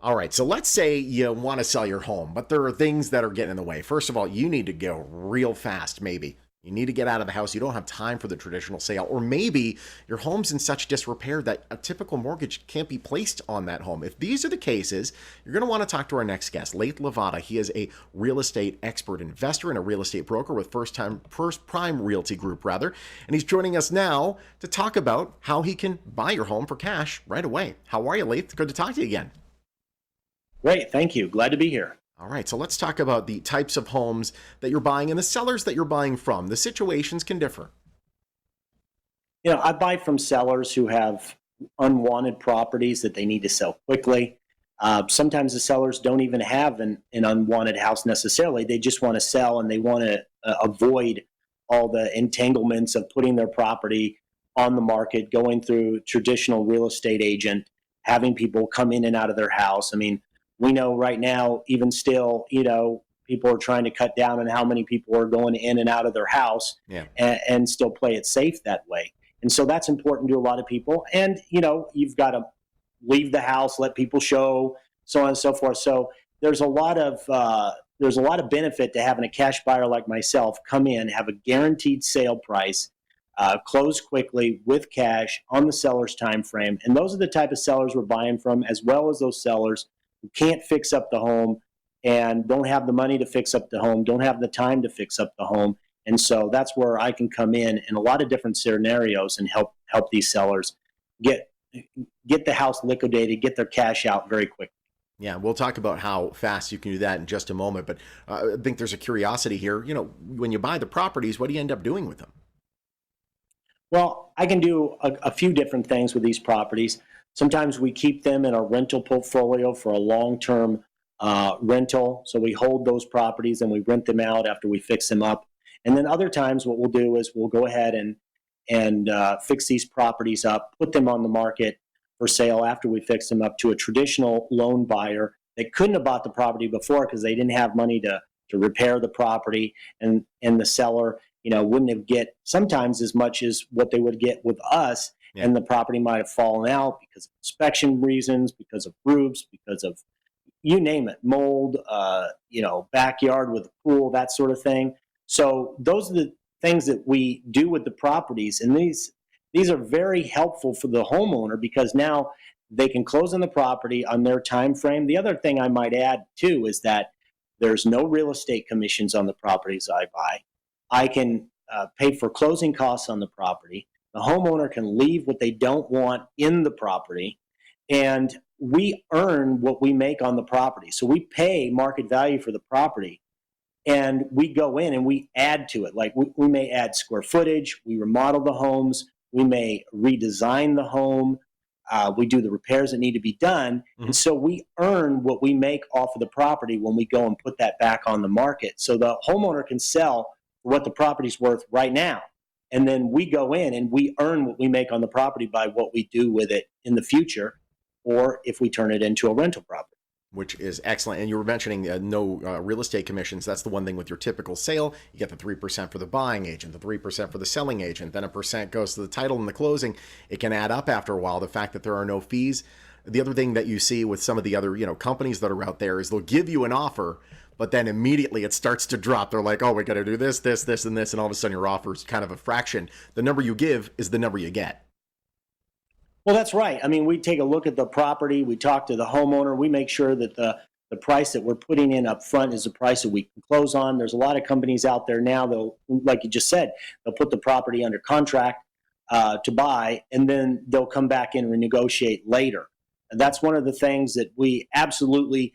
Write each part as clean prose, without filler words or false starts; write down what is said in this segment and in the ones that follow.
All right, so let's say you want to sell your home, but there are things that are getting in the way. First of all, you need to go real fast, maybe. You need to get out of the house. You don't have time for the traditional sale. Or maybe your home's in such disrepair that a typical mortgage can't be placed on that home. If these are the cases, you're going to want to talk to our next guest, Lathe Lavada. He is a real estate expert investor and a real estate broker with First Prime Realty Group, rather. And he's joining us now to talk about how he can buy your home for cash right away. How are you, Lathe? Good to talk to you again. Great, thank you. Glad to be here. All right, so let's talk about the types of homes that you're buying and the sellers that you're buying from. The situations can differ. I buy from sellers who have unwanted properties that they need to sell quickly. Sometimes the sellers don't even have an unwanted house necessarily. They just want to sell and they want to avoid all the entanglements of putting their property on the market, going through traditional real estate agent, having people come in and out of their house. I mean, we know right now, even still, people are trying to cut down on how many people are going in and out of their house Yeah. and still play it safe that way. And so that's important to a lot of people. And, you've got to leave the house, let people show, so on and so forth. So there's a lot of benefit to having a cash buyer like myself come in, have a guaranteed sale price, close quickly with cash on the seller's time frame. And those are the type of sellers we're buying from, as well as those sellers who can't fix up the home and don't have the money to fix up the home, don't have the time to fix up the home. And so that's where I can come in a lot of different scenarios and help these sellers get the house liquidated, get their cash out very quickly. Yeah, we'll talk about how fast you can do that in just a moment. But I think there's a curiosity here. When you buy the properties, what do you end up doing with them? Well, I can do a few different things with these properties. Sometimes we keep them in a rental portfolio for a long-term rental. So we hold those properties and we rent them out after we fix them up. And then other times what we'll do is we'll go ahead and fix these properties up, put them on the market for sale after we fix them up to a traditional loan buyer that couldn't have bought the property before because they didn't have money to repair the property, and the seller wouldn't have get sometimes as much as what they would get with us. Yeah. And the property might have fallen out because of inspection reasons, because of roofs, because of you name it, mold, backyard with a pool, that sort of thing. So those are the things that we do with the properties, and these are very helpful for the homeowner because now they can close on the property on their time frame. The other thing I might add too is that there's no real estate commissions on the properties I buy. I can pay for closing costs on the property. The homeowner can leave what they don't want in the property, and we earn what we make on the property. So we pay market value for the property, and we go in and we add to it. Like we may add square footage, we remodel the homes, we may redesign the home, we do the repairs that need to be done. Mhm. And so we earn what we make off of the property when we go and put that back on the market. So the homeowner can sell for what the property's worth right now. And then we go in and we earn what we make on the property by what we do with it in the future, or if we turn it into a rental property. Which is excellent. And you were mentioning no real estate commissions. That's the one thing with your typical sale. You get the 3% for the buying agent, the 3% for the selling agent, then a percent goes to the title and the closing. It can add up after a while, the fact that there are no fees. The other thing that you see with some of the other companies that are out there is they'll give you an offer, but then immediately it starts to drop. They're like, oh, we got to do this, this, this, and this. And all of a sudden your offer is kind of a fraction. The number you give is the number you get. Well, that's right. I mean, we take a look at the property, we talk to the homeowner, we make sure that the price that we're putting in up front is the price that we can close on. There's a lot of companies out there now, they'll, like you just said, they'll put the property under contract to buy, and then they'll come back in and renegotiate later. And that's one of the things that we absolutely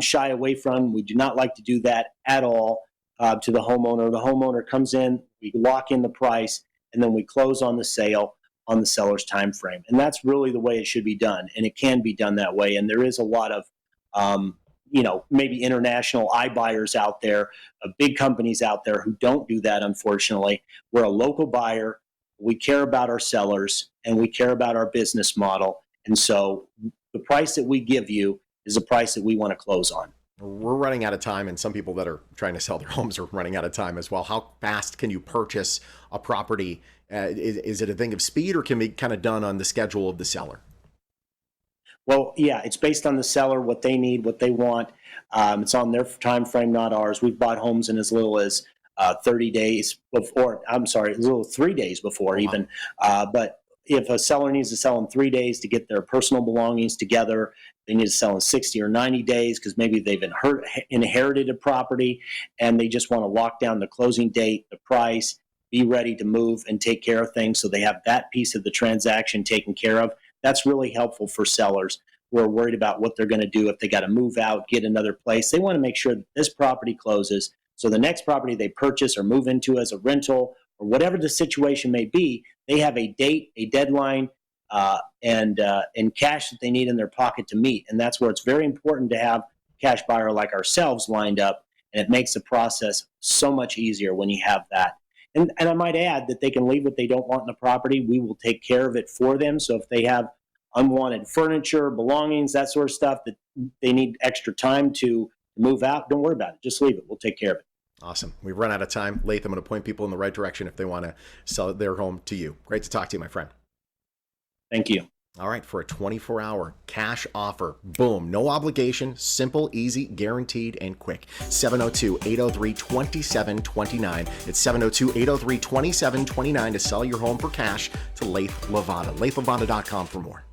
shy away from. We do not like to do that at all to the homeowner. The homeowner comes in, we lock in the price, and then we close on the sale on the seller's time frame. And that's really the way it should be done. And it can be done that way. And there is a lot of, maybe international iBuyers out there, big companies out there who don't do that, unfortunately. We're a local buyer. We care about our sellers and we care about our business model. And so the price that we give you is the price that we want to close on. We're running out of time, and some people that are trying to sell their homes are running out of time as well. How fast can you purchase a property? Is it a thing of speed, or can it be kind of done on the schedule of the seller? Well, yeah, it's based on the seller, what they need, what they want. It's on their time frame, not ours. We've bought homes in as little as 30 days before. I'm sorry, as little as 3 days before Oh, wow. even. But if a seller needs to sell in 3 days to get their personal belongings together, they need to sell in 60 or 90 days because maybe they've inherited a property and they just want to lock down the closing date, the price, be ready to move and take care of things. So they have that piece of the transaction taken care of. That's really helpful for sellers who are worried about what they're going to do if they got to move out, get another place. They want to make sure that this property closes. So the next property they purchase or move into as a rental or whatever the situation may be, they have a date, a deadline, and cash that they need in their pocket to meet. And that's where it's very important to have a cash buyer like ourselves lined up. And it makes the process so much easier when you have that. And I might add that they can leave what they don't want in the property. We will take care of it for them. So if they have unwanted furniture, belongings, that sort of stuff that they need extra time to move out, don't worry about it. Just leave it. We'll take care of it. Awesome. We've run out of time. Lathe, I'm going to point people in the right direction if they want to sell their home to you. Great to talk to you, my friend. Thank you. All right, for a 24-hour cash offer. Boom. No obligation. Simple, easy, guaranteed, and quick. 702-803-2729. It's 702-803-2729 to sell your home for cash to Lathe Lavada. LatheLavada.com for more.